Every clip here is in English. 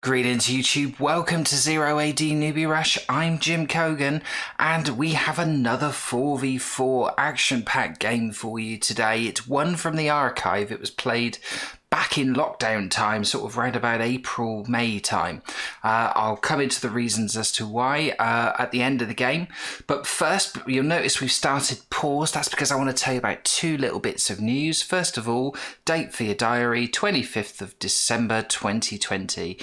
Greetings YouTube, welcome to 0AD Newbie Rush. I'm Jim Cogan and we have another 4v4 action-packed game for you today. It's one from the archive. It was played back in lockdown time, sort of round about April, May time. I'll come into the reasons as to why at the end of the game. But first, you'll notice we've started pause. That's because I want to tell you about two little bits of news. First of all, date for your diary, 25th of December 2020.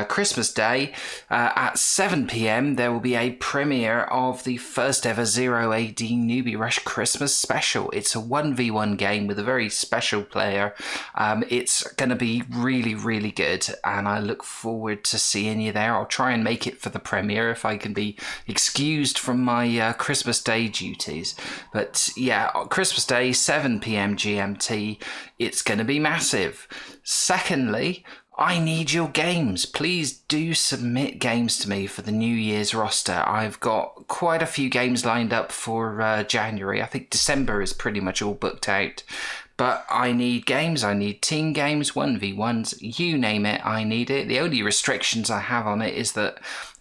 Christmas Day at 7 PM, there will be a premiere of the first ever 0AD Newbie Rush Christmas special. It's a 1v1 game with a very special player. It's going to be really good, and I look forward to seeing you there. I'll try and make it for the premiere if I can be excused from my Christmas Day duties. But yeah, Christmas Day, 7 PM GMT, it's going to be massive. Secondly, I need your games. Please do submit games to me for the New Year's roster. I've got quite a few games lined up for January. I think December is pretty much all booked out. But I need games, I need team games, 1v1s, you name it, I need it. The only restrictions I have on it is that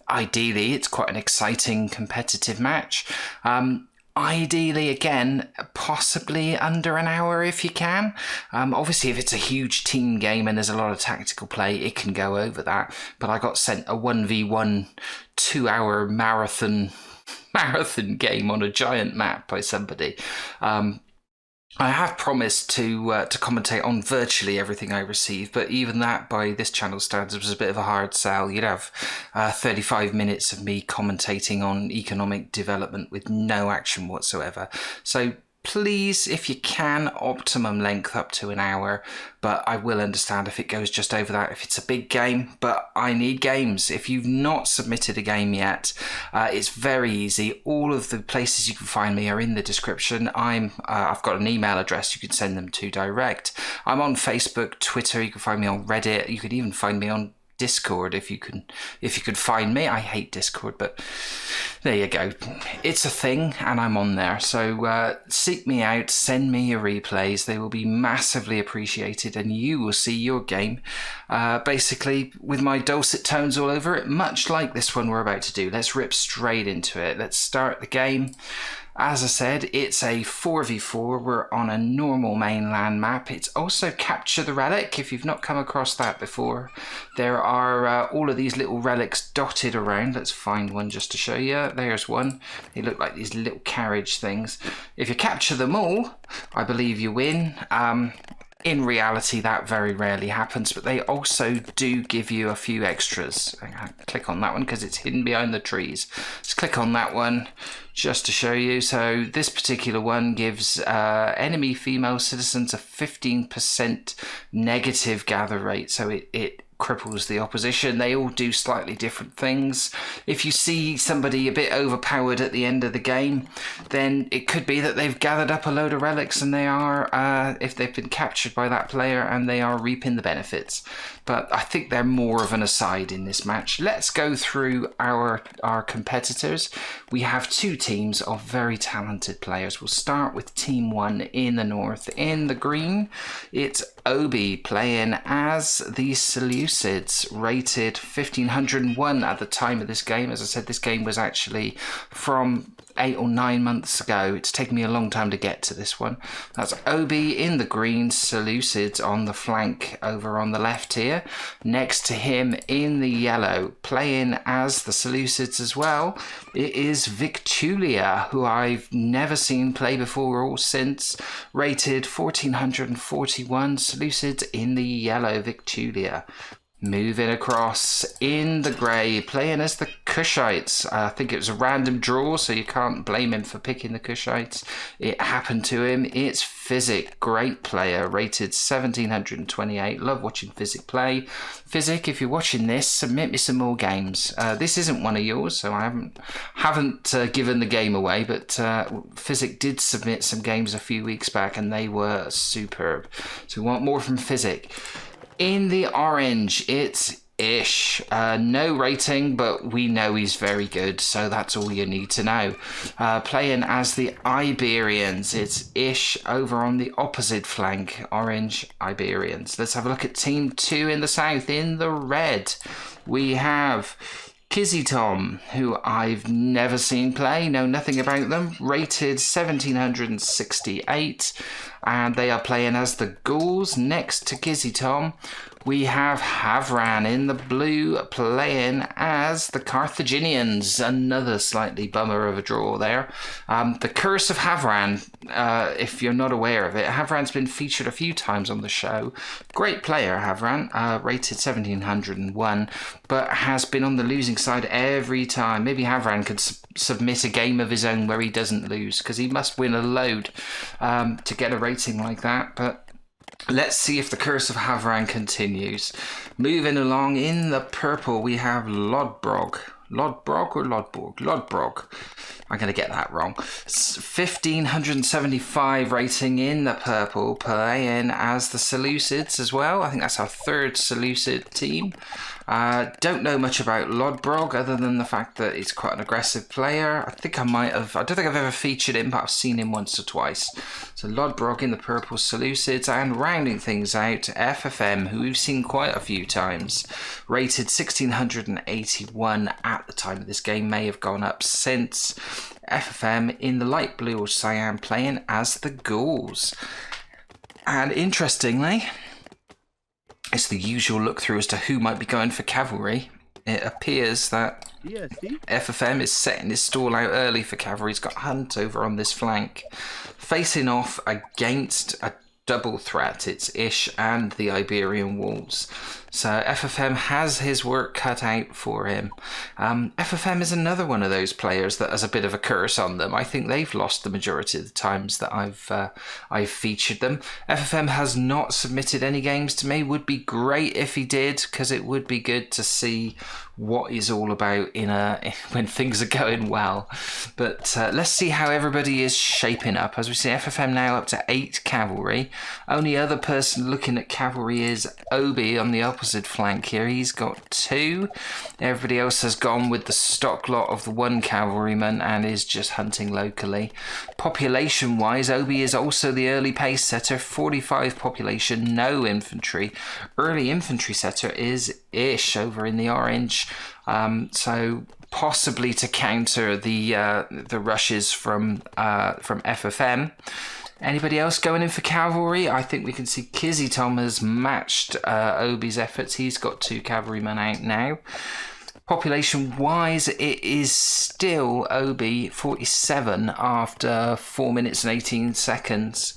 ideally it's quite an exciting competitive match. Ideally, again, possibly under an hour if you can. Obviously, if it's a huge team game and there's a lot of tactical play, it can go over that. But I got sent a 1v1 2-hour marathon game on a giant map by somebody. I have promised to commentate on virtually everything I receive, but even that, by this channel standards, was a bit of a hard sell. You'd have 35 minutes of me commentating on economic development with no action whatsoever. So please, if you can, optimum length up to an hour, but I will understand if it goes just over that if it's a big game. But I need games. If you've not submitted a game yet, it's very easy. All of the places you can find me are in the description. I've got an email address you can send them to direct. I'm on Facebook, Twitter, you can find me on Reddit, you can even find me on Discord if you could find me. I hate Discord, but there you go. It's a thing and I'm on there. So seek me out, send me your replays. They will be massively appreciated and you will see your game basically with my dulcet tones all over it, much like this one we're about to do. Let's rip straight into it. Let's start the game. As I said, it's a 4v4. We're on a normal mainland map. It's also Capture the Relic, if you've not come across that before. There are all of these little relics dotted around. Let's find one just to show you. There's one. They look like these little carriage things. If you capture them all, I believe you win. In reality, that very rarely happens, but they also do give you a few extras. Click on that one because it's hidden behind the trees. Let's click on that one just to show you. So this particular one gives enemy female citizens a 15% negative gather rate. So it cripples the opposition. They all do slightly different things. If you see somebody a bit overpowered at the end of the game, then it could be that they've gathered up a load of relics and they are, if they've been captured by that player, and they are reaping the benefits. But I think they're more of an aside in this match. Let's go through our competitors. We have two teams of very talented players. We'll start with Team 1 in the north. In the green, it's Obi playing as the Seleucids, rated 1501 at the time of this game. As I said, this game was actually from 8 or 9 months ago. It's taken me a long time to get to this one. That's Obi in the green, Seleucids on the flank over on the left here. Next to him in the yellow, playing as the Seleucids as well, it is Victulia, who I've never seen play before or since, rated 1441, Seleucids in the yellow, Victulia. Moving across in the grey, playing as the Kushites. I think it was a random draw, so you can't blame him for picking the Kushites. It happened to him. It's Physic, great player, rated 1728. Love watching Physic play. Physic, if you're watching this, submit me some more games. This isn't one of yours, so I haven't given the game away, but Physic did submit some games a few weeks back, and they were superb. So we want more from Physic. In the orange, it's Ish. No rating, but we know he's very good, so that's all you need to know. Playing as the Iberians, it's Ish over on the opposite flank, orange Iberians. Let's have a look at Team 2 in the south, in the red. we have Kizzy Tom, who I've never seen play, know nothing about them, rated 1768, and they are playing as the Ghouls. Next to Kizzy Tom, we have Havran in the blue playing as the Carthaginians. Another slightly bummer of a draw there. The Curse of Havran, if you're not aware of it, Havran's been featured a few times on the show. Great player, Havran, rated 1701, but has been on the losing side every time. Maybe Havran could submit a game of his own where he doesn't lose, because he must win a load to get a rating like that, but let's see if the Curse of Havran continues. Moving along in the purple, we have Lodbrog. Lodbrog or Lodborg? Lodbrog. I'm going to get that wrong. 1575 rating in the purple, playing as the Seleucids as well. I think that's our third Seleucid team. Don't know much about Lodbrog other than the fact that he's quite an aggressive player. I don't think I've ever featured him, but I've seen him once or twice. So Lodbrog in the purple Seleucids, and rounding things out, FFM, who we've seen quite a few times, rated 1681 at the time of this game, may have gone up since. FFM in the light blue or cyan, playing as the Ghouls. And interestingly, it's the usual look through as to who might be going for cavalry. It appears that FFM is setting his stall out early for cavalry. He's got Hunt over on this flank, facing off against a double threat. It's Ish and the Iberian Wolves. So FFM has his work cut out for him. FFM is another one of those players that has a bit of a curse on them. I think they've lost the majority of the times that I've featured them. FFM has not submitted any games to me. Would be great if he did, because it would be good to see what he's all about when things are going well. But let's see how everybody is shaping up. As we see, FFM now up to 8 cavalry. Only other person looking at cavalry is Obi on the opposite flank here. He's got 2. Everybody else has gone with the stock lot of the 1 cavalryman and is just hunting locally. Population wise, Obi is also the early pace setter, 45 population, no infantry. Early infantry setter is Ish over in the orange. So possibly to counter the rushes from FFM. Anybody else going in for cavalry? I think we can see Kizzy Tom has matched Obi's efforts. He's got 2 cavalrymen out now. Population wise, it is still Obi 47 after 4 minutes and 18 seconds.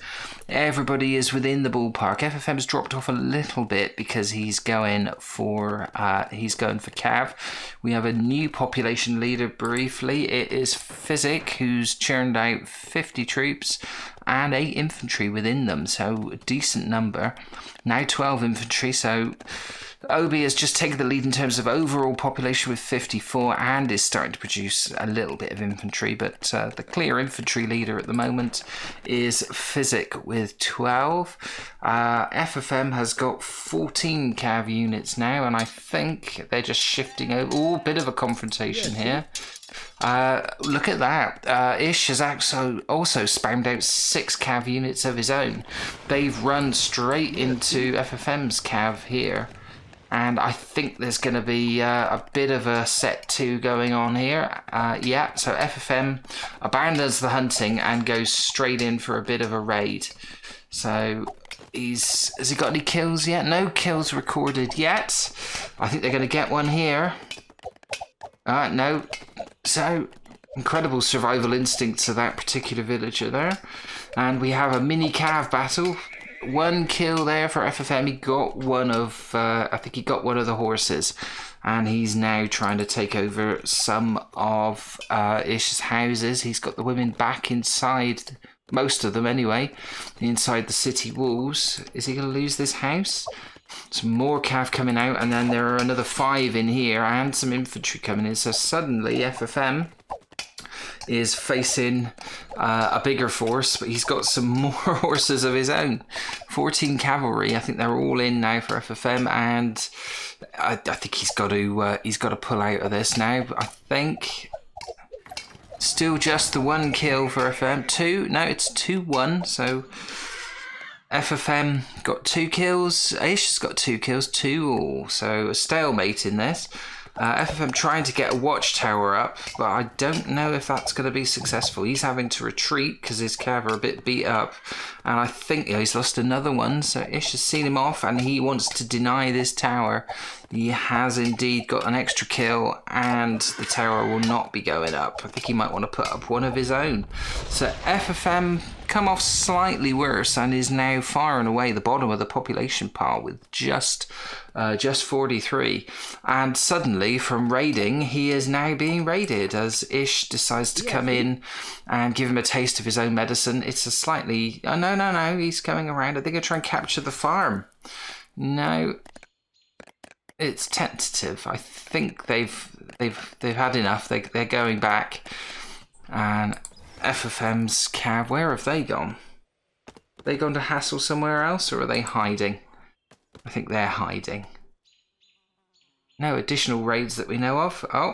Everybody is within the ballpark. FFM's dropped off a little bit because he's going for Cav. We have a new population leader briefly. It is Physic, who's churned out 50 troops and 8 infantry within them, so a decent number. Now 12 infantry, so Obi has just taken the lead in terms of overall population with 54 and is starting to produce a little bit of infantry, but the clear infantry leader at the moment is Physic with 12. FFM has got 14 cav units now, and I think they're just shifting over. Oh, bit of a confrontation here. Look at that. Ish has also spammed out 6 cav units of his own. They've run straight into FFM's cav here. And I think there's going to be a bit of a set 2 going on here. Yeah, so FFM abandons the hunting and goes straight in for a bit of a raid. So has he got any kills yet? No kills recorded yet. I think they're going to get one here. No. So incredible survival instincts of that particular villager there. And we have a mini cav battle. 1 kill there for FFM. He got one of, I think he got one of the horses, and he's now trying to take over some of Ish's houses. He's got the women back inside, most of them anyway, inside the city walls. Is he going to lose this house? Some more cav coming out, and then there are another 5 in here, and some infantry coming in. So suddenly FFM is facing a bigger force, but he's got some more horses of his own. 14 cavalry. I think they're all in now for FFM, and I think he's got to pull out of this now. I think still just the 1 kill for FFM. 2? No, it's 2-1. So FFM got 2 kills. Ish has got 2 kills, 2 all. So a stalemate in this. FFM trying to get a watchtower up, but I don't know if that's going to be successful. He's having to retreat because his cav are a bit beat up, and I think he's lost another one. So Ish has seen him off, and he wants to deny this tower. He has indeed got an extra kill, and the tower will not be going up. I think he might want to put up one of his own. So FFM come off slightly worse and is now far and away the bottom of the population pile with just 43. And suddenly, from raiding, he is now being raided as Ish decides to come in and give him a taste of his own medicine. It's a slightly... Oh, no, he's coming around. I think I'll try and capture the farm. No, it's tentative. I think they've had enough. They're going back. And FFM's cav, where have they gone? Have they gone to hassle somewhere else, or are they hiding? I think they're hiding. No additional raids that we know of. Oh,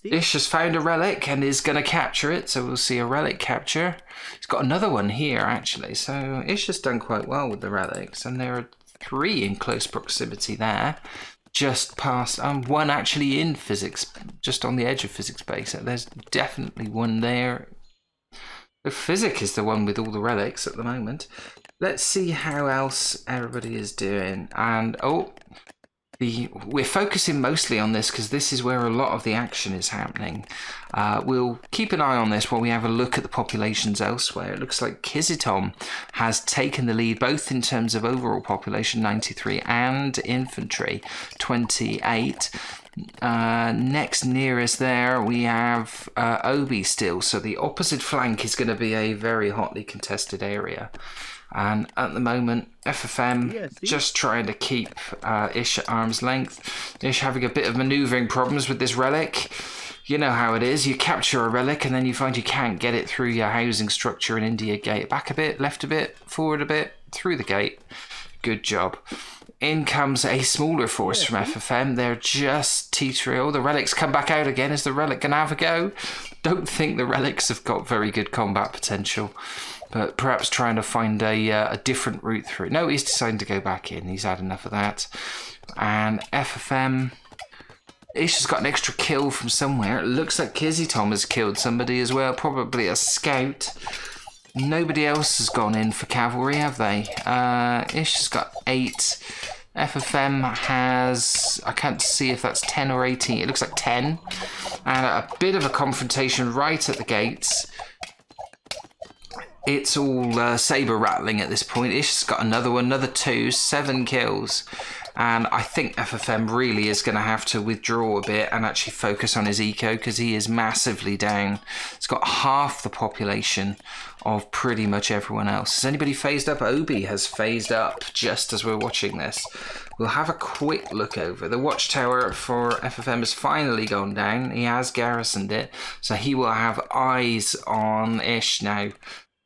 Ish has found a relic and is going to capture it, so we'll see a relic capture. He's got another one here, actually, so Ish has done quite well with the relics, and there are 3 in close proximity there. Just past, one actually in physics, just on the edge of physics base. There's definitely one there. The physic is the one with all the relics at the moment. Let's see how else everybody is doing. And we're focusing mostly on this because this is where a lot of the action is happening. We'll keep an eye on this while we have a look at the populations elsewhere. It looks like Kizitom has taken the lead both in terms of overall population 93 and infantry 28. Next nearest there we have Obi still, so the opposite flank is going to be a very hotly contested area. And at the moment, FFM just trying to keep Ish at arm's length. Ish having a bit of manoeuvring problems with this relic. You know how it is. You capture a relic and then you find you can't get it through your housing structure in India Gate. Back a bit, left a bit, forward a bit, through the gate. Good job. In comes a smaller force from FFM. They're just teetering. Oh, the relics come back out again. Is the relic going to have a go? Don't think the relics have got very good combat potential. But perhaps trying to find a different route through. No, he's deciding to go back in. He's had enough of that. And FFM... Ish has got an extra kill from somewhere. It looks like Kizitom has killed somebody as well. Probably a scout. Nobody else has gone in for cavalry, have they? Ish has got 8. FFM has... I can't see if that's 10 or 18. It looks like 10. And a bit of a confrontation right at the gates. It's all saber rattling at this point. Ish's got another one, another 2, 7 kills. And I think FFM really is going to have to withdraw a bit and actually focus on his eco because he is massively down. It's got half the population of pretty much everyone else. Has anybody phased up? Obi has phased up just as we're watching this. We'll have a quick look over. The watchtower for FFM has finally gone down. He has garrisoned it. So he will have eyes on Ish now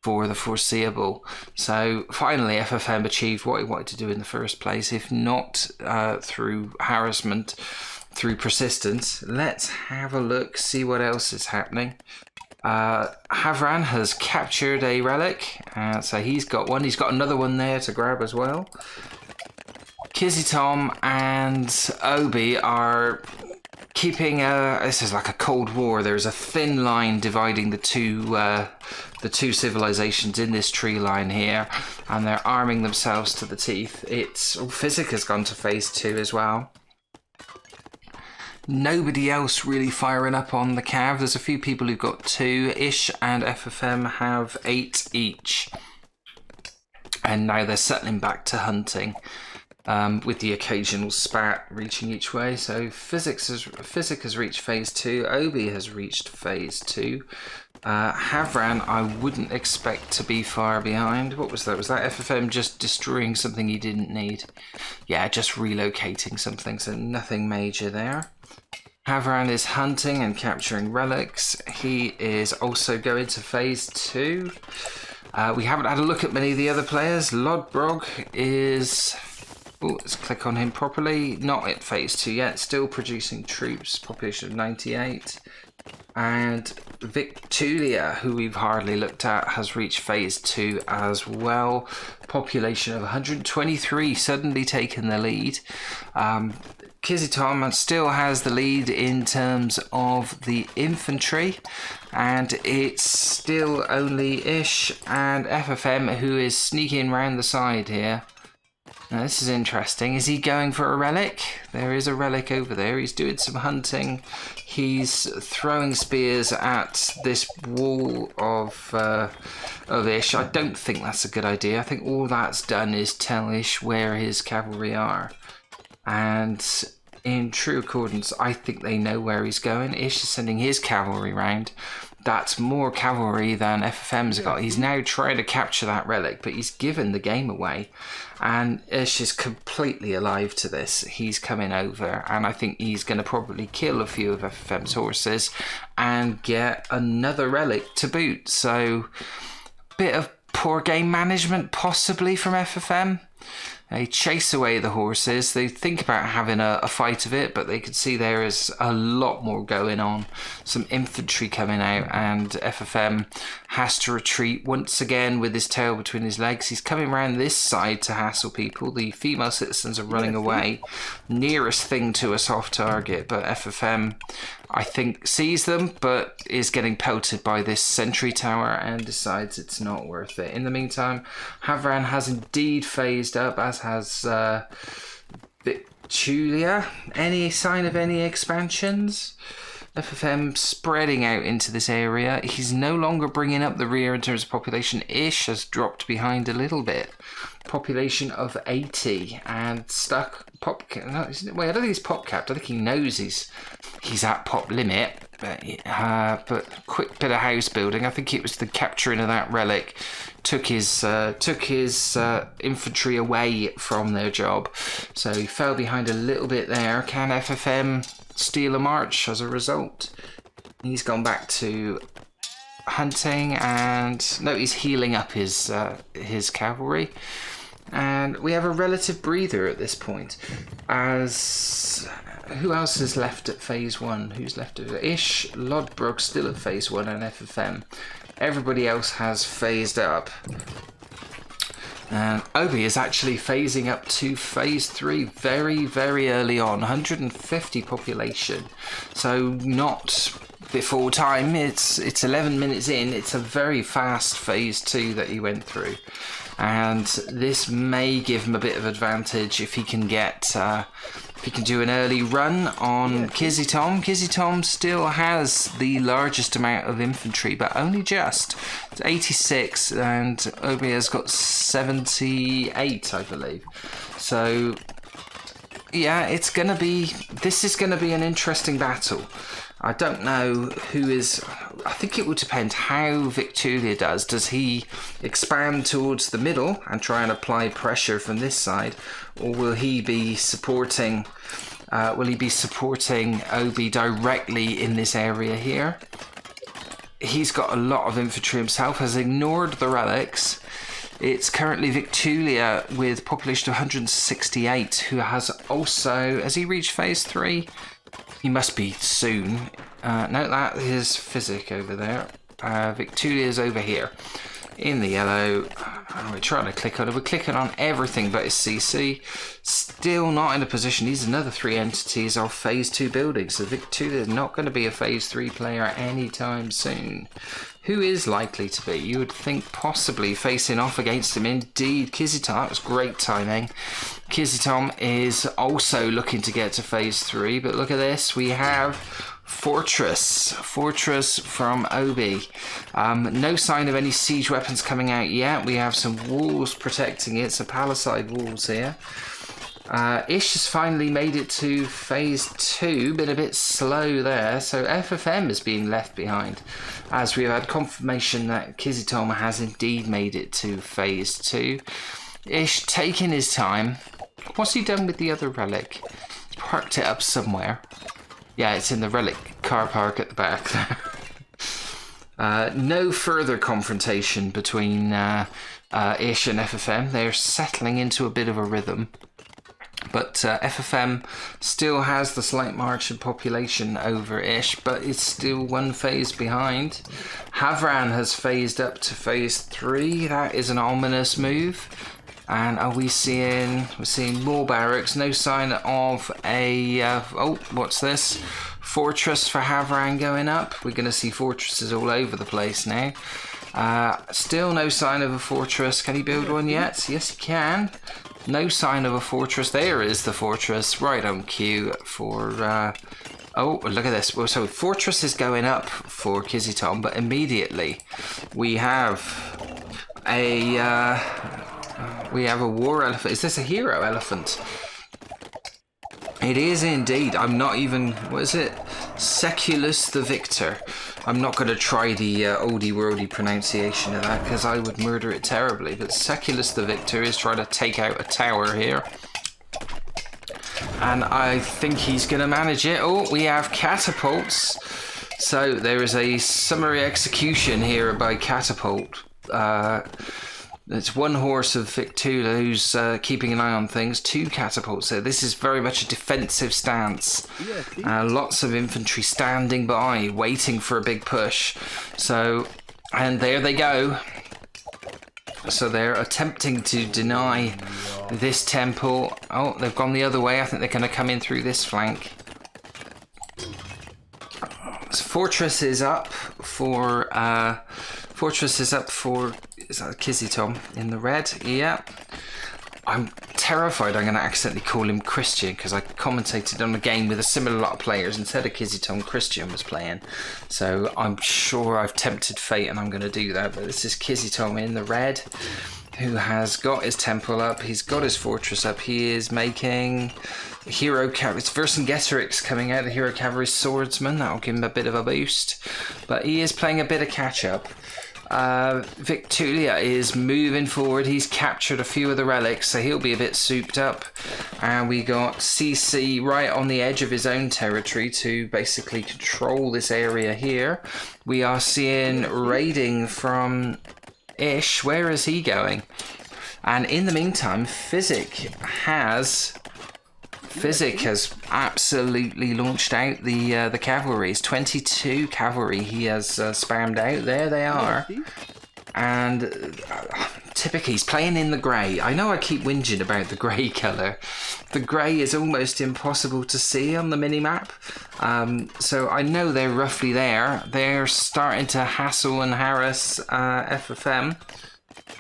for the foreseeable. So finally FFM achieved what he wanted to do in the first place, if not through harassment, through persistence. Let's have a look, see what else is happening. Havran has captured a relic, so he's got one. He's got another one there to grab as well. Kizitom and Obi are keeping this is like a Cold War. There's a thin line dividing the two civilizations in this tree line here, and they're arming themselves to the teeth. Physic has gone to phase 2 as well. Nobody else really firing up on the cav. There's a few people who've got 2. Ish and FFM have 8 each, and now they're settling back to hunting. With the occasional spat reaching each way. So Physic has reached phase 2. Obi has reached phase 2. Havran, I wouldn't expect to be far behind. What was that? Was that FFM just destroying something he didn't need? Yeah, just relocating something, so nothing major there. Havran is hunting and capturing relics. He is also going to phase 2. We haven't had a look at many of the other players. Lodbrog is Oh, let's click on him properly. Not at phase 2 yet. Still producing troops. Population of 98. And Victulia, who we've hardly looked at, has reached phase 2 as well. Population of 123, suddenly taken the lead. Kizitom still has the lead in terms of the infantry, and it's still only Ish and FFM who is sneaking round the side here. Now this is interesting. Is he going for a relic? There is a relic over there. He's doing some hunting. He's throwing spears at this wall of Ish. I don't think that's a good idea. I think all that's done is tell Ish where his cavalry are. And in true accordance, I think they know where he's going. Ish is sending his cavalry round. That's more cavalry than FFM's got. He's now trying to capture that relic, but he's given the game away. And Ish is completely alive to this. He's coming over, and I think he's going to probably kill a few of FFM's horses and get another relic to boot. So, bit of poor game management possibly from FFM. They chase away the horses. They think about having a fight of it, but they can see there is a lot more going on. Some infantry coming out, and FFM has to retreat once again with his tail between his legs. He's coming around this side to hassle people. The female citizens are running away. Nearest thing to a soft target, but FFM, I think, sees them, but is getting pelted by this sentry tower and decides it's not worth it. In the meantime, Havran has indeed phased up, as has Victulia. Any sign of any expansions? FFM spreading out into this area. He's no longer bringing up the rear in terms of population. Ish has dropped behind a little bit. Population of 80 and stuck pop. No, wait, I don't think he's pop capped. I think he knows he's at pop limit. But quick bit of house building. I think it was the capturing of that relic took his infantry away from their job. So he fell behind a little bit there. Can FFM steal a march as a result? He's gone back to hunting, and no, he's healing up his cavalry. And we have a relative breather at this point. As who else is left at phase 1? Who's left at Ish? Lodbrok still at phase 1, and FFM. Everybody else has phased up. And Obi is actually phasing up to phase 3 very, very early on. 150 population. So not before time. It's 11 minutes in. It's a very fast phase 2 that he went through. And this may give him a bit of advantage if he can get if he can do an early run on Kizitom. Kizitom still has the largest amount of infantry, but only just. It's 86, and Obi has got 78, I believe. So yeah, this is gonna be an interesting battle. I don't know who is. I think it will depend how Victulia does. Does he expand towards the middle and try and apply pressure from this side, or will he be supporting? Obi directly in this area here? He's got a lot of infantry himself. Has ignored the relics. It's currently Victulia with population of 168, who has he reached phase 3? He must be soon. No, that is Physic over there. Victulia is over here in the yellow. We're trying to click on it. We're clicking on everything but his CC. Still not in a position. These another 3 entities are phase 2 buildings. So Victulia is not going to be a phase 3 player anytime soon. Who is likely to be? You would think possibly facing off against him. Indeed, Kizitom. That was great timing. Kizitom is also looking to get to phase 3, but look at this. We have Fortress from Obi. No sign of any siege weapons coming out yet. We have some walls protecting it, some palisade walls here. Ish has finally made it to phase 2, been a bit slow there, so FFM is being left behind, as we've had confirmation that Kizitom has indeed made it to phase 2. Ish taking his time. What's he done with the other relic? He's parked it up somewhere. Yeah, it's in the relic car park at the back there. No further confrontation between Ish and FFM. They're settling into a bit of a rhythm. But FFM still has the slight march in population over Ish, but it's still one phase behind. Havran has phased up to phase 3. That is an ominous move. And are we're seeing more barracks. No sign of a oh, what's this? Fortress for Havran going up. We're going to see fortresses all over the place now. Still no sign of a fortress. Can he build one yet? Yes, he can. No sign of a fortress. There is the fortress right on cue for... oh, look at this. Well, so fortress is going up for Kizzy Tom, but immediately we have a war elephant. Is this a hero elephant? It is indeed. I'm not even... What is it? Seculus the Victor. I'm not going to try the oldie worldy pronunciation of that because I would murder it terribly. But Seculus the Victor is trying to take out a tower here. And I think he's going to manage it. Oh, we have catapults. So there is a summary execution here by catapult. It's one horse of Victula who's keeping an eye on things, 2 catapults. So this is very much a defensive stance. Lots of infantry standing by, waiting for a big push. So, and there they go. So they're attempting to deny this temple. Oh, they've gone the other way. I think they're going to come in through this flank. So fortress is up for... is that Kizzy Tom in the red? Yeah. I'm terrified I'm going to accidentally call him Christian because I commentated on a game with a similar lot of players. Instead of Kizzy Tom, Christian was playing. So I'm sure I've tempted fate and I'm going to do that. But this is Kizzy Tom in the red who has got his temple up. He's got his fortress up. He is making hero cavalry. It's Vercingetorix coming out, the hero cavalry swordsman. That'll give him a bit of a boost. But he is playing a bit of catch up. Victulia is moving forward. He's captured a few of the relics, so he'll be a bit souped up. And we got CC right on the edge of his own territory to basically control this area here. We are seeing raiding from Ish. Where is he going? And in the meantime, Physic has absolutely launched out the cavalries. 22 cavalry he has spammed out. There they are. And typically he's playing in the grey. I know I keep whinging about the grey colour. The grey is almost impossible to see on the minimap. So I know they're roughly there. They're starting to hassle and harass FFM.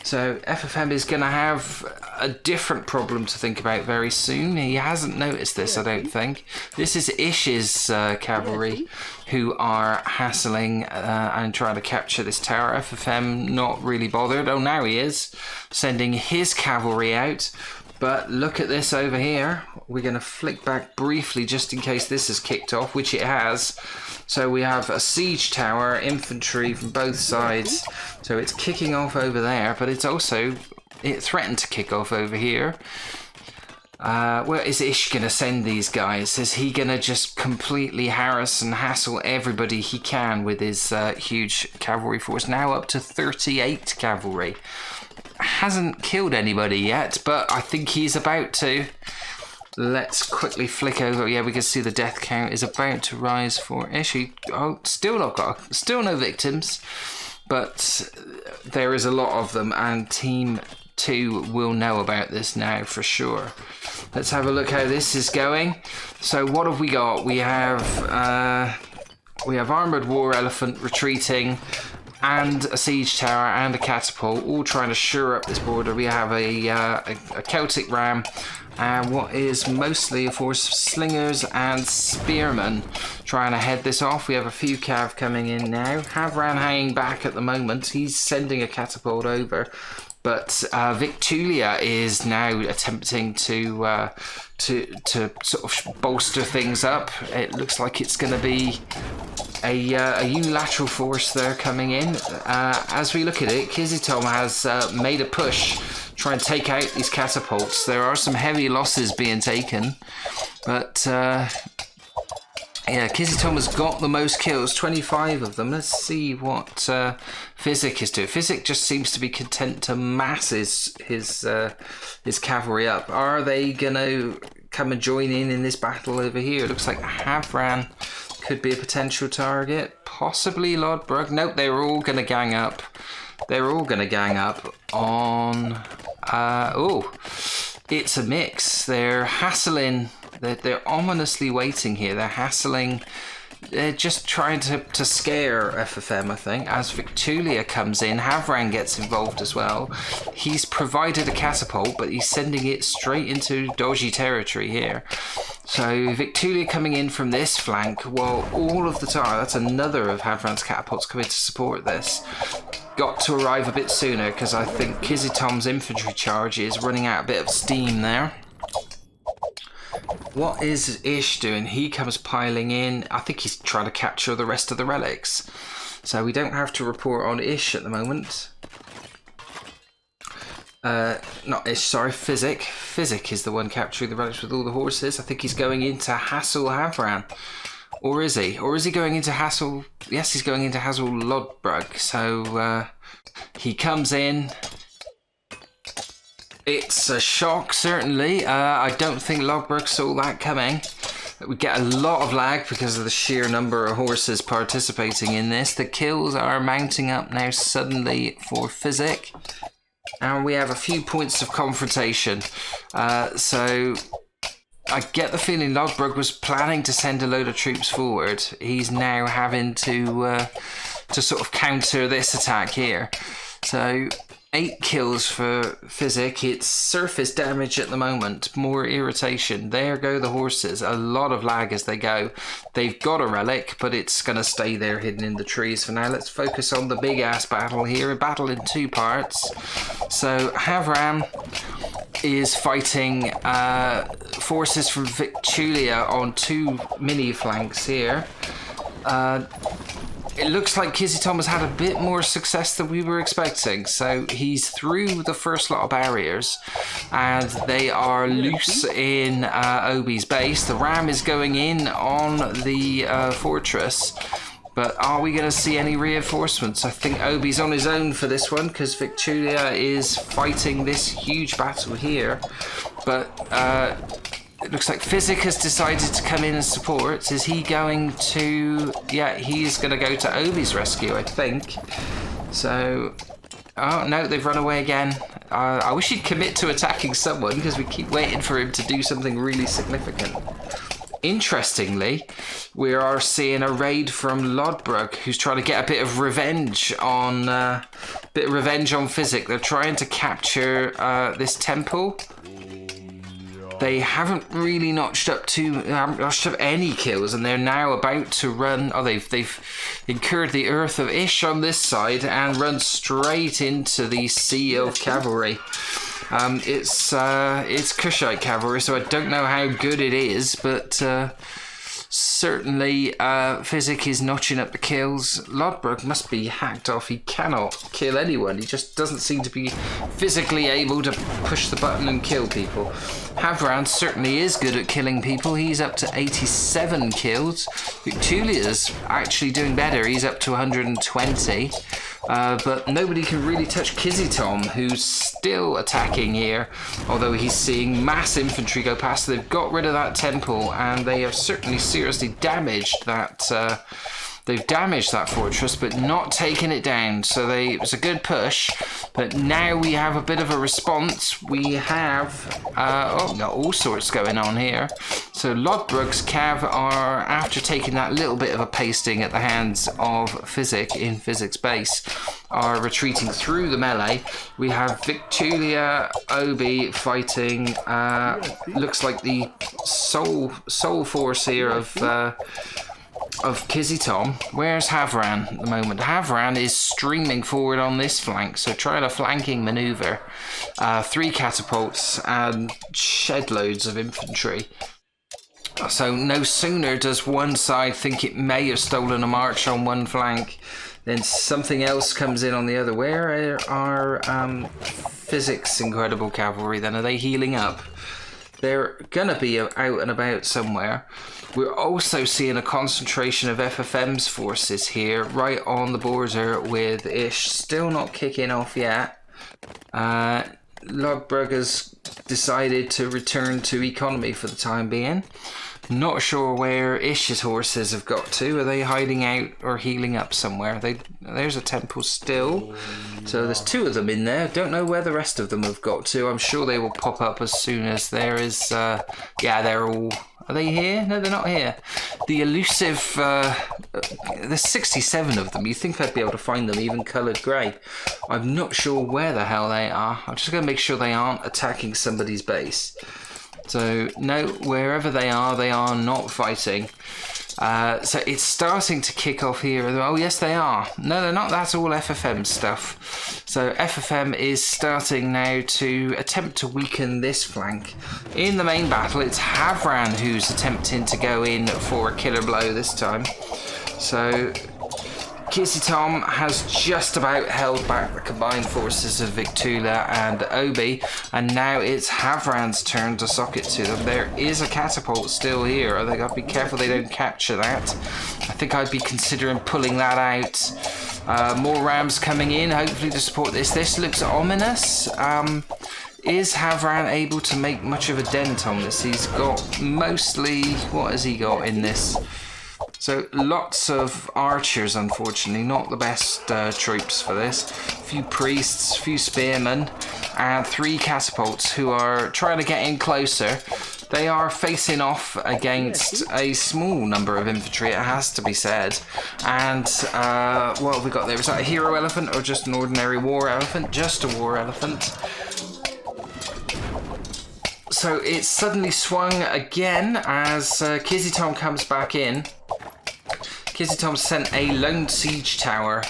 So FFM is going to have a different problem to think about very soon. He hasn't noticed this, I don't think. This is Ish's cavalry who are hassling and trying to capture this tower. FFM not really bothered. Oh, now he is sending his cavalry out. But look at this over here. We're going to flick back briefly just in case this has kicked off, which it has. So we have a siege tower, infantry from both sides. So it's kicking off over there, but it's also... it threatened to kick off over here. Where is Ish going to send these guys? Is he going to just completely harass and hassle everybody he can with his huge cavalry force? Now up to 38 cavalry. Hasn't killed anybody yet, but I think he's about to. Let's quickly flick over. Yeah, we can see the death count is about to rise for Ish. Oh, still no victims, but there is a lot of them, and Team 2 will know about this now for sure. Let's have a look how this is going. So what have we got? We have armored war elephant retreating, and a siege tower and a catapult, all trying to shore up this border. We have a Celtic ram and what is mostly a force of slingers and spearmen trying to head this off. We have a few cav coming in now. Havran hanging back at the moment. He's sending a catapult over. But Victulia is now attempting to sort of bolster things up. It looks like it's going to be a unilateral force there coming in. As we look at it, Kizzy Tom has made a push, try and take out these catapults. There are some heavy losses being taken, but Yeah, Kizzy Tom has got the most kills, 25 of them. Let's see what Physic is doing. Physic just seems to be content to mass his cavalry up. Are they going to come and join in this battle over here? It looks like Havran could be a potential target. Possibly Lodbrok. Nope, they're all going to gang up. They're all going to gang up on... oh, it's a mix. They're hassling... They're ominously waiting here. They're hassling. They're just trying to scare FFM, I think. As Victulia comes in, Havran gets involved as well. He's provided a catapult, but he's sending it straight into dodgy territory here. So Victulia coming in from this flank, while all of the time, that's another of Havran's catapults coming to support this. Got to arrive a bit sooner, because I think Kizzy Tom's infantry charge is running out a bit of steam there. What is Ish doing? He comes piling in. I think he's trying to capture the rest of the relics. So we don't have to report on Ish at the moment. Not Ish, sorry, Physic. Physic is the one capturing the relics with all the horses. I think he's going in to hassle Havran. Or is he? Or is he going into hassle? Yes, he's going into hassle Lodbrok. So he comes in. It's a shock, certainly. I don't think Lodbrok saw that coming. We get a lot of lag because of the sheer number of horses participating in this. The kills are mounting up now suddenly for Physic. And we have a few points of confrontation. So I get the feeling Lodbrok was planning to send a load of troops forward. He's now having to sort of counter this attack here. So 8 kills for Physic. It's surface damage at the moment. More irritation. There go the horses. A lot of lag as they go. They've got a relic, but it's going to stay there hidden in the trees for now. Let's focus on the big ass battle here. A battle in 2 parts. So Havran is fighting forces from Victulia on 2 mini flanks here. It looks like Kizzy Tom has had a bit more success than we were expecting. So he's through the first lot of barriers and they are loose in Obi's base. The ram is going in on the fortress. But are we going to see any reinforcements? I think Obi's on his own for this one because Victulia is fighting this huge battle here. But it looks like Physic has decided to come in and support. Is he going to... Yeah, he's going to go to Obi's rescue, I think. So... Oh, no, they've run away again. I wish he'd commit to attacking someone because we keep waiting for him to do something really significant. Interestingly, we are seeing a raid from Lodbrok, who's trying to get a bit of revenge on Physic. They're trying to capture this temple. They haven't really notched up any kills, and they're now about to run. Oh, they've incurred the earth of Ish on this side and run straight into the sea of cavalry. It's Kushite cavalry, so I don't know how good it is, but certainly Physic is notching up the kills. Lodbrok must be hacked off. He cannot kill anyone. He just doesn't seem to be physically able to push the button and kill people. Havran certainly is good at killing people. He's up to 87 kills. Victulia's actually doing better. He's up to 120. But nobody can really touch Kizzy Tom, who's still attacking here, although he's seeing mass infantry go past. They've got rid of that temple, and they have certainly seriously damaged that. They've damaged that fortress, but not taken it down. So it was a good push, but now we have a bit of a response. We have all sorts going on here. So Lodbrok's cav are, after taking that little bit of a pasting at the hands of Physic in Physic's base, are retreating through the melee. We have Victulia Obi fighting. Looks like the soul force here of Kizzy Tom. Where's Havran at the moment? Havran is streaming forward on this flank, so trying a flanking maneuver. 3 catapults and shed loads of infantry. So no sooner does one side think it may have stolen a march on one flank, then something else comes in on the other. Where are Physic's incredible cavalry then? Are they healing up? They're gonna be out and about somewhere. We're also seeing a concentration of FFM's forces here, right on the border with Ish. Still not kicking off yet. Lodbrug has decided to return to economy for the time being. Not sure where Ish's horses have got to. Are they hiding out or healing up somewhere? There's a temple still. So there's 2 of them in there. Don't know where the rest of them have got to. I'm sure they will pop up as soon as there is... yeah, they're all... Are they here? No, they're not here. The elusive... there's 67 of them. You'd think I'd be able to find them, even coloured grey. I'm not sure where the hell they are. I'm just going to make sure they aren't attacking somebody's base. So, no, wherever they are not fighting. So it's starting to kick off here. Oh, yes, they are. No, they're not. That's all FFM stuff. So FFM is starting now to attempt to weaken this flank. In the main battle, it's Havran who's attempting to go in for a killer blow this time. So Kizzy Tom has just about held back the combined forces of Victula and Obi, and now it's Havran's turn to sock it to them. There is a catapult still here. I think I'd be careful they don't capture that. I think I'd be considering pulling that out. More rams coming in, hopefully to support this. This looks ominous. Is Havran able to make much of a dent on this? He's got mostly... What has he got in this? So lots of archers, unfortunately, not the best troops for this. A few priests, a few spearmen, and 3 catapults who are trying to get in closer. They are facing off against a small number of infantry, it has to be said. And what have we got there? Is that a hero elephant or just an ordinary war elephant? Just a war elephant. So it's suddenly swung again as Kizzy Tom comes back in. Kizzy Tom sent a lone siege tower,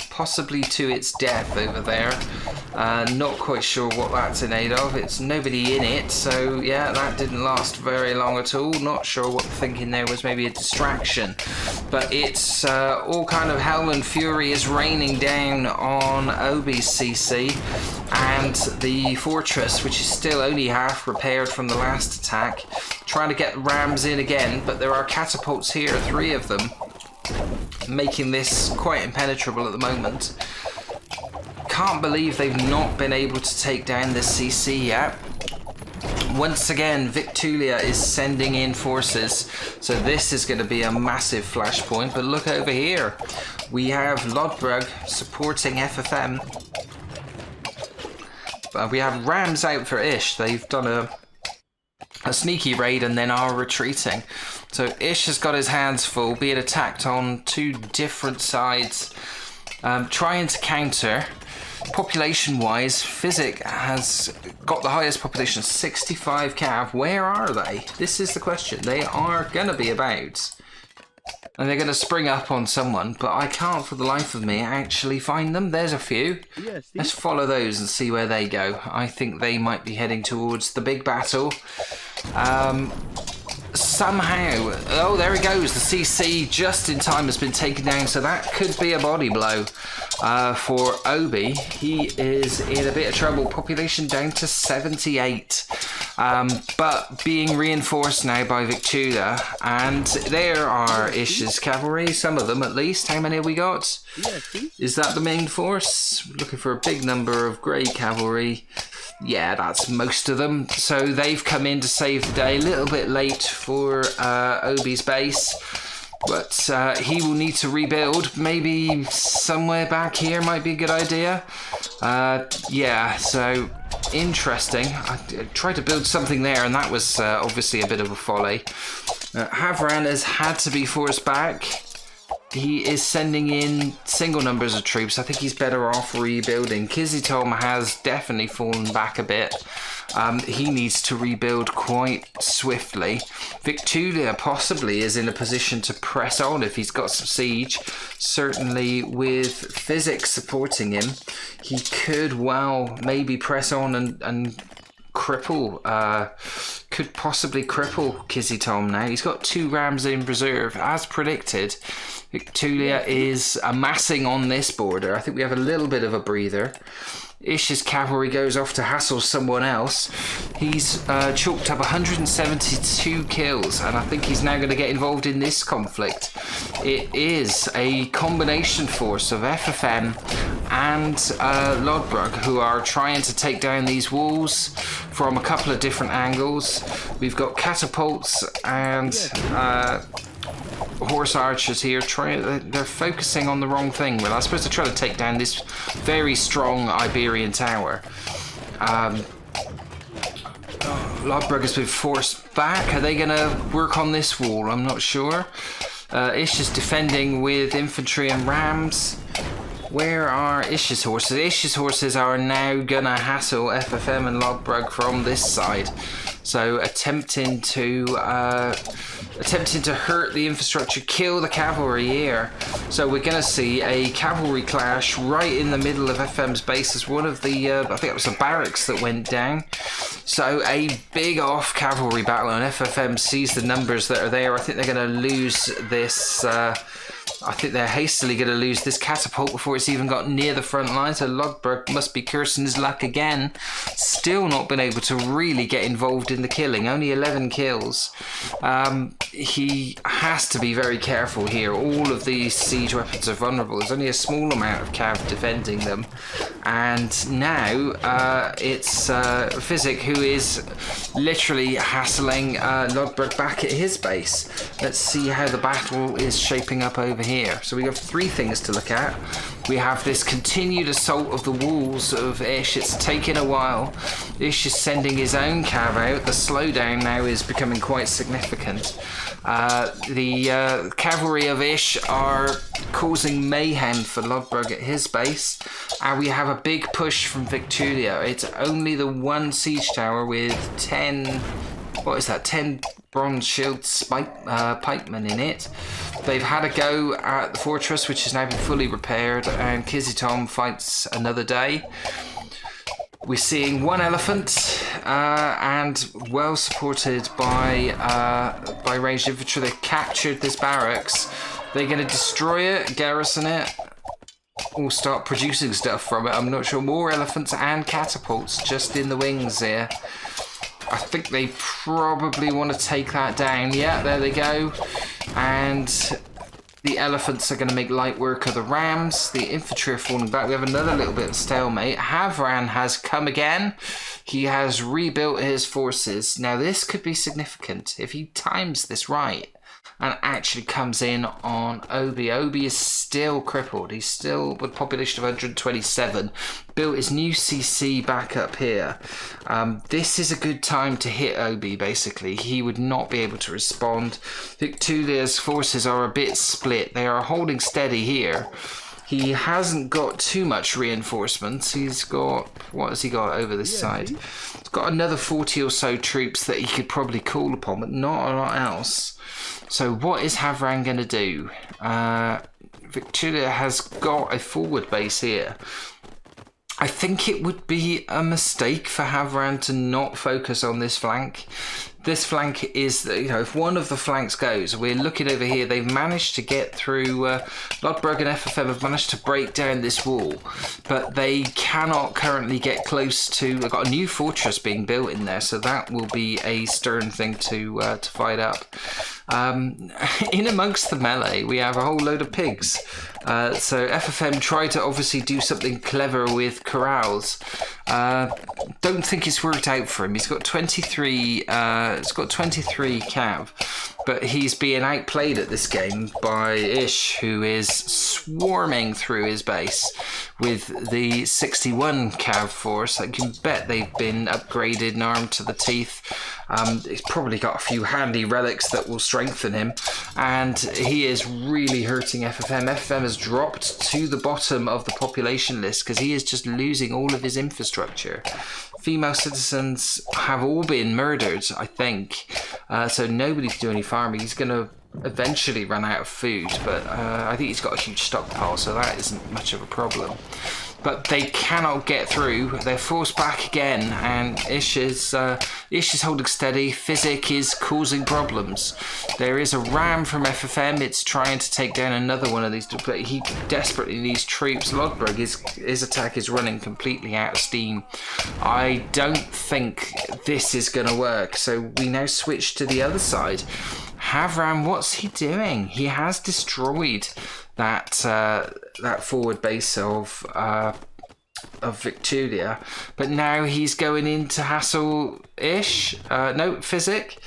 possibly to its death over there. Not quite sure what that's in aid of. It's nobody in it, so yeah, that didn't last very long at all. Not sure what the thinking there was, maybe a distraction. But it's all kind of hell and fury is raining down on Obi's CC, and the fortress, which is still only half repaired from the last attack, trying to get rams in again, but there are catapults here, 3 of them, making this quite impenetrable at the moment. Can't believe they've not been able to take down this CC yet. Once again, Victulia is sending in forces, so this is going to be a massive flashpoint. But look over here, we have Lodbrug supporting FFM. We have rams out for Ish. They've done a sneaky raid and then are retreating. So Ish has got his hands full, being attacked on 2 different sides, trying to counter. Population-wise, Physic has got the highest population, 65 cav. Where are they? This is the question. They are going to be about, and they're going to spring up on someone, but I can't for the life of me actually find them. There's a few. Yes, let's follow those and see where they go. I think they might be heading towards the big battle. Somehow, oh, there he goes. The CC just in time has been taken down, so that could be a body blow for Obi. He is in a bit of trouble. Population down to 78, but being reinforced now by Victulia, and there are Ish's cavalry, some of them at least. How many have we got? Is that the main force? We're looking for a big number of grey cavalry. Yeah, that's most of them. So they've come in to save the day. A little bit late for Obi's base, but he will need to rebuild. Maybe somewhere back here might be a good idea. Yeah, so interesting. I tried to build something there, and that was obviously a bit of a folly. Havran has had to be forced back. He is sending in single numbers of troops. I think he's better off rebuilding. Kizzy Tom has definitely fallen back a bit. He needs to rebuild quite swiftly. Victulia possibly is in a position to press on if he's got some siege. Certainly with Physics supporting him, he could well maybe press on and cripple, could possibly cripple Kizzy Tom now. He's got 2 rams in reserve, as predicted. Victulia is amassing on this border. I think we have a little bit of a breather. Ish's cavalry goes off to hassle someone else. He's chalked up 172 kills, and I think he's now going to get involved in this conflict. It is a combination force of FFM and Lodbrok who are trying to take down these walls from a couple of different angles. We've got catapults and horse archers here they're focusing on the wrong thing. Well, I suppose they're trying to take down this very strong Iberian tower. Lodbrok has been forced back. Are they gonna work on this wall? I'm not sure. Ish is defending with infantry and rams. Where are Ish's horses? Ish's horses are now gonna hassle FFM and Lodbrok from this side. So attempting to hurt the infrastructure, kill the cavalry here. So we're going to see a cavalry clash right in the middle of FM's base as one of the, I think it was the barracks that went down. So a big off cavalry battle, and FFM sees the numbers that are there. I think they're going to lose this... I think they're hastily going to lose this catapult before it's even got near the front line. So Lodbrok must be cursing his luck again. Still not been able to really get involved in the killing. Only 11 kills. He has to be very careful here. All of these siege weapons are vulnerable. There's only a small amount of cav defending them. And now it's Physic who is literally hassling Lodbrok back at his base. Let's see how the battle is shaping up over here. So we have three things to look at. We have this continued assault of the walls of Ish. It's taken a while. Ish is sending his own cav out. The slowdown now is becoming quite significant. The cavalry of Ish are causing mayhem for Lodbrok at his base. And we have a big push from Victulia. It's only the one siege tower with 10... What is that? 10 bronze shield pikemen in it. They've had a go at the fortress, which has now been fully repaired, and Kizitom fights another day. We're seeing one elephant, and well supported by ranged infantry. They've captured this barracks. They're going to destroy it, garrison it, or start producing stuff from it. I'm not sure. More elephants and catapults just in the wings here. I think they probably want to take that down. Yeah, there they go. And the elephants are going to make light work of the rams. The infantry are falling back. We have another little bit of stalemate. Havran has come again. He has rebuilt his forces. Now this could be significant if he times this right and actually comes in on Obi. Obi is still crippled. He's still with a population of 127. Built his new CC back up here. This is a good time to hit Obi, basically. He would not be able to respond. Victulia's forces are a bit split. They are holding steady here. He hasn't got too much reinforcements. He's got... What has he got over this side? He's got another 40 or so troops that he could probably call upon, but not a lot else. So what is Havran going to do? Victulia has got a forward base here. I think it would be a mistake for Havran to not focus on this flank. This flank is, if one of the flanks goes, we're looking over here, they've managed to get through, Lodbrok and FFM have managed to break down this wall, but they cannot currently get close to, they've got a new fortress being built in there, so that will be a stern thing to fight up. In amongst the melee, we have a whole load of pigs. So FFM tried to obviously do something clever with corrals. Don't think it's worked out for him. He's got 23 cav, but he's being outplayed at this game by Ish, who is swarming through his base with the 61 cav force. I can bet they've been upgraded and armed to the teeth. He's probably got a few handy relics that will strengthen him, and he is really hurting FFM. FFM has dropped to the bottom of the population list because he is just losing all of his infrastructure. Female citizens have all been murdered, I think, so nobody can do any farming. He's going to eventually run out of food, but I think he's got a huge stockpile, so that isn't much of a problem. but they cannot get through. They're forced back again, and Ish is holding steady. Physic is causing problems. There is a ram from FFM. It's trying to take down another one of these, but he desperately needs troops. Lodbrog, his attack is running completely out of steam. I don't think this is going to work, so we now switch to the other side. Havran, what's he doing? He has destroyed that forward base of Victulia, but now he's going in to hassle Ish. No, Physic.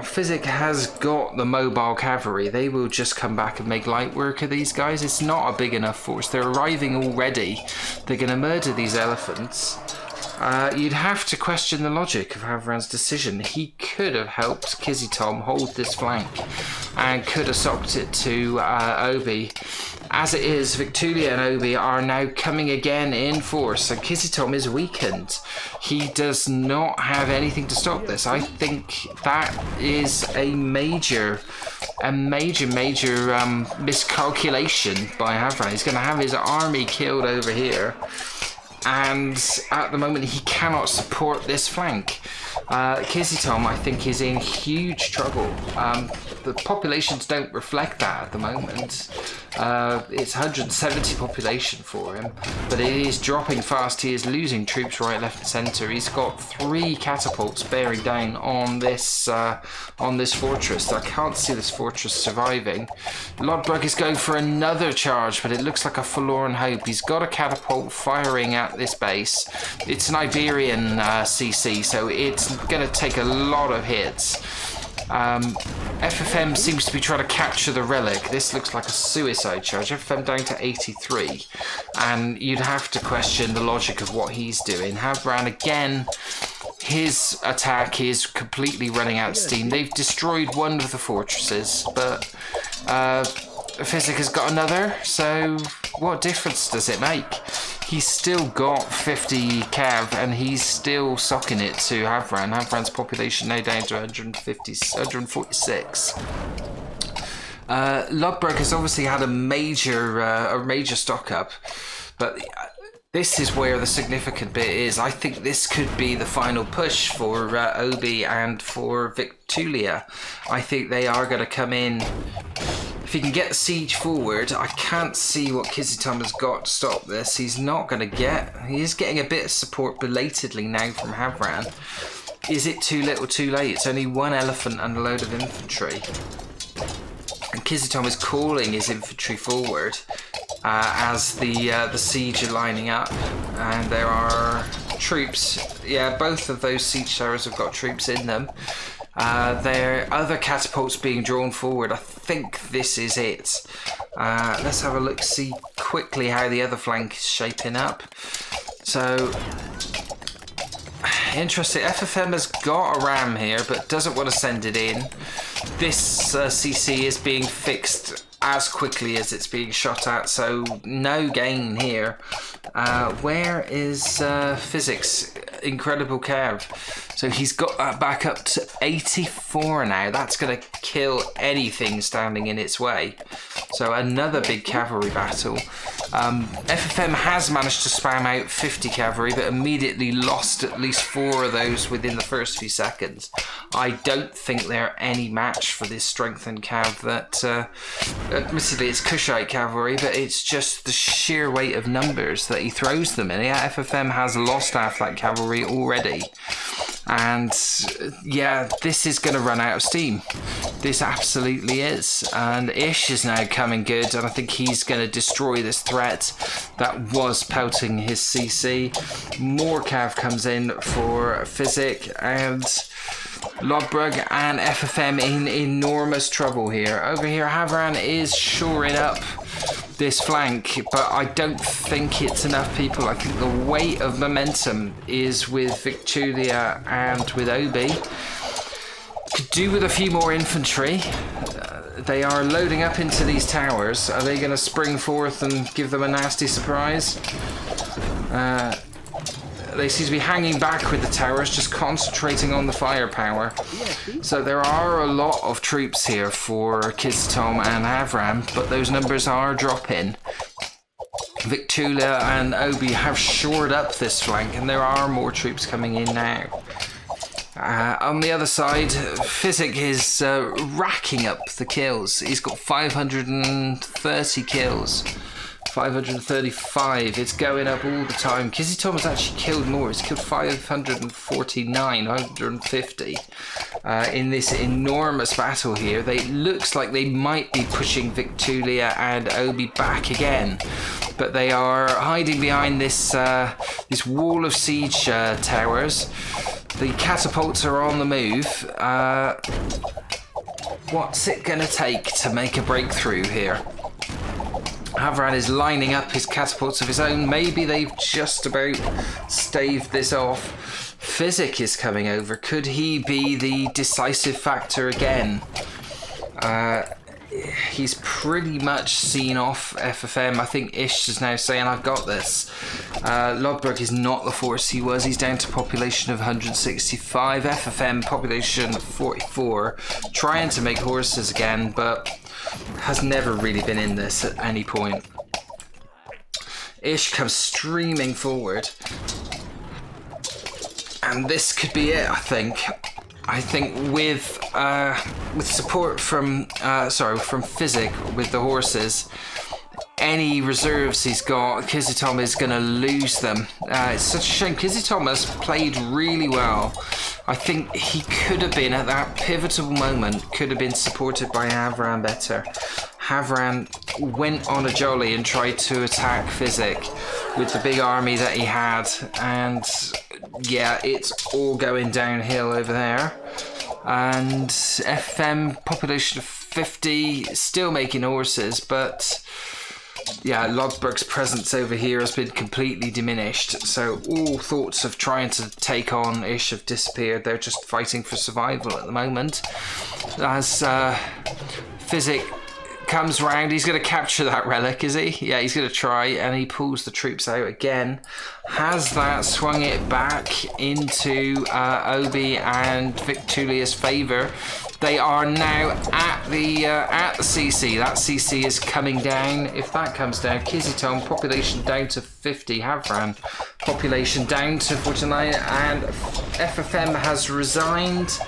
Physic has got the mobile cavalry. They will just come back and make light work of these guys. It's not a big enough force. They're arriving already. They're going to murder these elephants. You'd have to question the logic of Havran's decision. He could have helped Kizzy Tom hold this flank and could have socked it to Obi. As it is, Victulia and Obi are now coming again in force, and Kizzy Tom is weakened. He does not have anything to stop this. I think that is a major miscalculation by Havran. He's going to have his army killed over here, and at the moment he cannot support this flank. Kizzy Tom, I think, is in huge trouble. The populations don't reflect that at the moment. It's 170 population for him, but it is dropping fast. He is losing troops right, left and centre. He's got 3 catapults bearing down on this fortress. I can't see this fortress surviving. Lodbrug is going for another charge, but it looks like a forlorn hope. He's got a catapult firing at this base. It's an Iberian CC, so it's going to take a lot of hits. FFM seems to be trying to capture the relic. This looks like a suicide charge. FFM down to 83, and you'd have to question the logic of what he's doing. Havran again, his attack is completely running out of steam. They've destroyed one of the fortresses, but Physic has got another, so what difference does it make? He's still got 50 cav, and he's still socking it to Havran. Havran's population now down to 146. Lodbrog has obviously had a major stock up, but this is where the significant bit is. I think this could be the final push for Obi and for Victulia. I think they are going to come in. If he can get the siege forward, I can't see what Kizzy Tom has got to stop this. He's not going to get... He is getting a bit of support belatedly now from Havran. Is it too little too late? It's only 1 elephant and a load of infantry. And Kizzy Tom is calling his infantry forward as the siege are lining up. And there are troops. Yeah, both of those siege towers have got troops in them. There are other catapults being drawn forward. I think this is it. Let's have a look, see quickly how the other flank is shaping up. So, interesting. FFM has got a ram here, but doesn't want to send it in. This CC is being fixed as quickly as it's being shot at, so no gain here. Where is Physics? Incredible cav. So he's got that back up to 84 now. That's going to kill anything standing in its way. So another big cavalry battle. FFM has managed to spam out 50 cavalry, but immediately lost at least 4 of those within the first few seconds. I don't think they're any match for this strengthened cav that, admittedly it's Kushite cavalry, but it's just the sheer weight of numbers that he throws them in. Yeah, FFM has lost half that cavalry already. And yeah, this is going to run out of steam. This absolutely is. And Ish is now coming good, and I think he's going to destroy this threat that was pelting his CC. More cav comes in for Physic, and Lodbrog and FFM in enormous trouble here. Over here, Havran is shoring up this flank, but I don't think it's enough people. I think the weight of momentum is with Victulia and with Obi. Could do with a few more infantry. They are loading up into these towers. Are they going to spring forth and give them a nasty surprise? They seem to be hanging back with the towers, just concentrating on the firepower. So there are a lot of troops here for Kizzy Tom and Havran, but those numbers are dropping. Victulia and Obi have shored up this flank, and there are more troops coming in now. On the other side, Physic is racking up the kills. He's got 530 kills. 535. It's going up all the time. Kizzy Tom has actually killed more. He's killed 549, 550 in this enormous battle here. It looks like they might be pushing Victulia and Obi back again, but they are hiding behind this this wall of siege towers. The catapults are on the move. What's it going to take to make a breakthrough here? Havran is lining up his catapults of his own. Maybe they've just about staved this off. Physic is coming over. Could he be the decisive factor again? He's pretty much seen off FFM. I think Ish is now saying, I've got this. Lodbrok is not the force he was. He's down to population of 165. FFM population 44. Trying to make horses again, but has never really been in this at any point. Ish comes streaming forward. And this could be it, I think. I think with support from Physic with the horses, any reserves he's got, Kizitom is going to lose them. It's such a shame. Kizitom has played really well. I think he could have been, at that pivotal moment, could have been supported by Havran better. Havran went on a jolly and tried to attack Physic with the big army that he had, and yeah, it's all going downhill over there. And FM population of 50, still making horses, but yeah, Lodbrok's presence over here has been completely diminished. So all thoughts of trying to take on Ish have disappeared. They're just fighting for survival at the moment. As Physic comes round, he's going to capture that relic, is he? Yeah, he's going to try, and he pulls the troops out again. Has that swung it back into Obi and Victulia's favour? They are now at the CC. That CC is coming down. If that comes down, Kiziton population down to 50. Havran population down to 49, and FFM has resigned.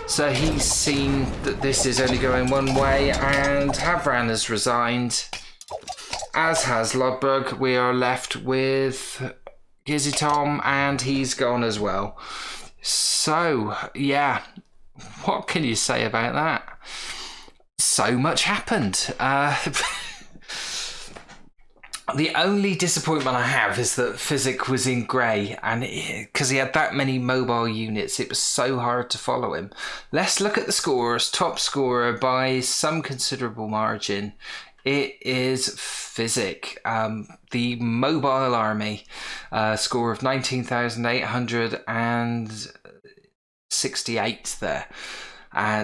So he's seen that this is only going one way, and Havran has resigned, as has Lodbrok. We are left with Gizitom, and he's gone as well. So, yeah, what can you say about that? So much happened. The only disappointment I have is that Physic was in grey, and because he had that many mobile units, it was so hard to follow him. Let's look at the scores. Top scorer by some considerable margin. It is Physic, the mobile army, score of 19,868 there.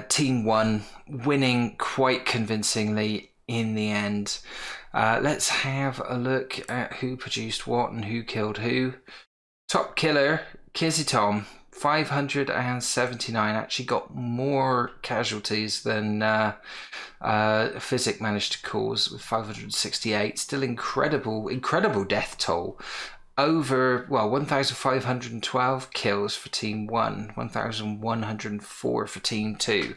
Team 1 winning quite convincingly in the end. Let's have a look at who produced what and who killed who. Top killer, Kizitom, 579, actually got more casualties than Physic managed to cause with 568. Still incredible death toll. Over, well, 1,512 kills for Team 1, 1,104 for Team 2.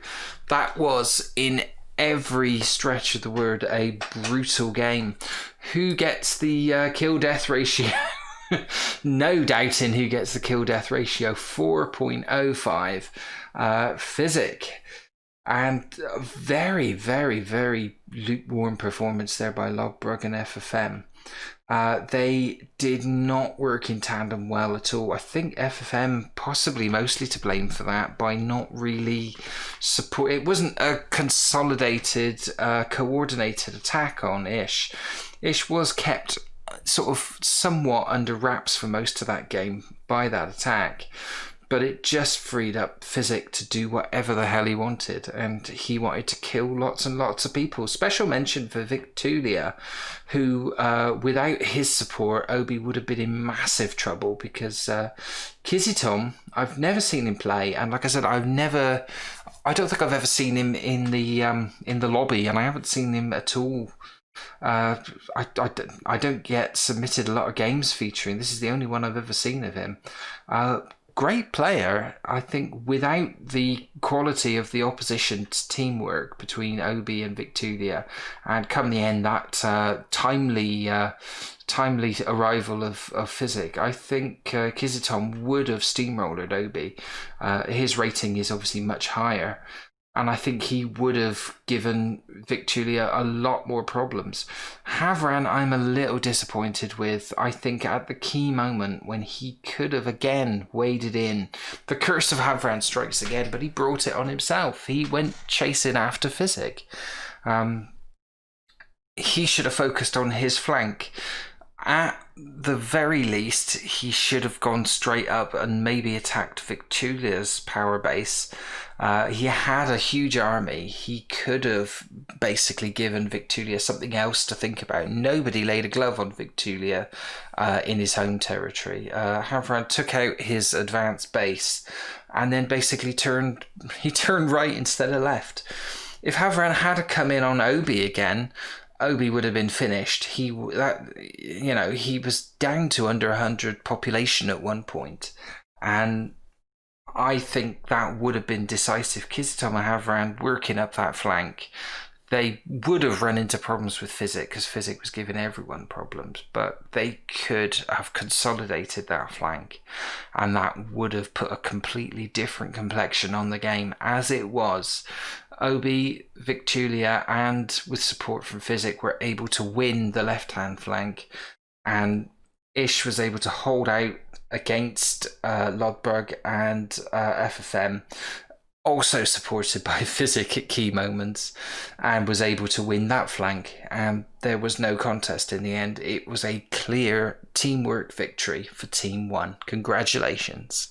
That was, in every stretch of the word, a brutal game. Who gets the kill-death ratio? No doubting who gets the kill-death ratio. 4.05. Physic. And a very, very, very lukewarm performance there by Lodbrok and FFM. They did not work in tandem well at all. I think FFM possibly mostly to blame for that, by not really support. It wasn't a consolidated, coordinated attack on Ish. Ish was kept sort of somewhat under wraps for most of that game by that attack, but it just freed up Physic to do whatever the hell he wanted, and he wanted to kill lots and lots of people. Special mention for Victulia, who without his support, Obi would have been in massive trouble, because Kizitom, I've never seen him play, and like I said, I don't think I've ever seen him in the lobby, and I haven't seen him at all I don't get submitted a lot of games featuring. This is the only one I've ever seen of him. Great player. I think without the quality of the opposition's teamwork between Obi and Victulia, and come the end, that timely arrival of Physic, I think Kiziton would have steamrolled Obi. His rating is obviously much higher, and I think he would have given Victulia a lot more problems. Havran, I'm a little disappointed with. I think at the key moment when he could have again waded in, the curse of Havran strikes again, but he brought it on himself. He went chasing after Physic. He should have focused on his flank. At the very least, he should have gone straight up and maybe attacked Victulia's power base. He had a huge army. He could have basically given Victulia something else to think about. Nobody laid a glove on Victulia in his home territory. Havran took out his advanced base and then basically turned right instead of left. If Havran had come in on Obi again, Obi would have been finished. He was down to under 100 population at one point, and I think that would have been decisive. Kiziton and Havran working up that flank, they would have run into problems with Physic because Physic was giving everyone problems, but they could have consolidated that flank, and that would have put a completely different complexion on the game. As it was, Obi, Victulia, and with support from Physic were able to win the left-hand flank, and Ish was able to hold out against Lodberg and FFM, also supported by Physic at key moments, and was able to win that flank. And there was no contest in the end. It was a clear teamwork victory for Team 1. Congratulations.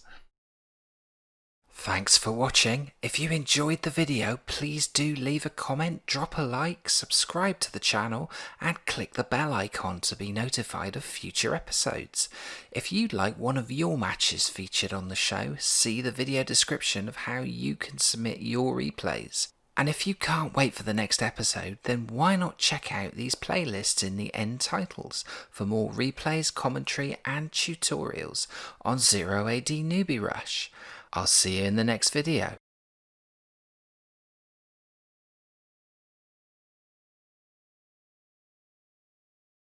Thanks for watching. If you enjoyed the video, please do leave a comment, drop a like, subscribe to the channel, and click the bell icon to be notified of future episodes. If you'd like one of your matches featured on the show, see the video description of how you can submit your replays. And if you can't wait for the next episode, then why not check out these playlists in the end titles for more replays, commentary, and tutorials on 0AD Newbie Rush. I'll see you in the next video.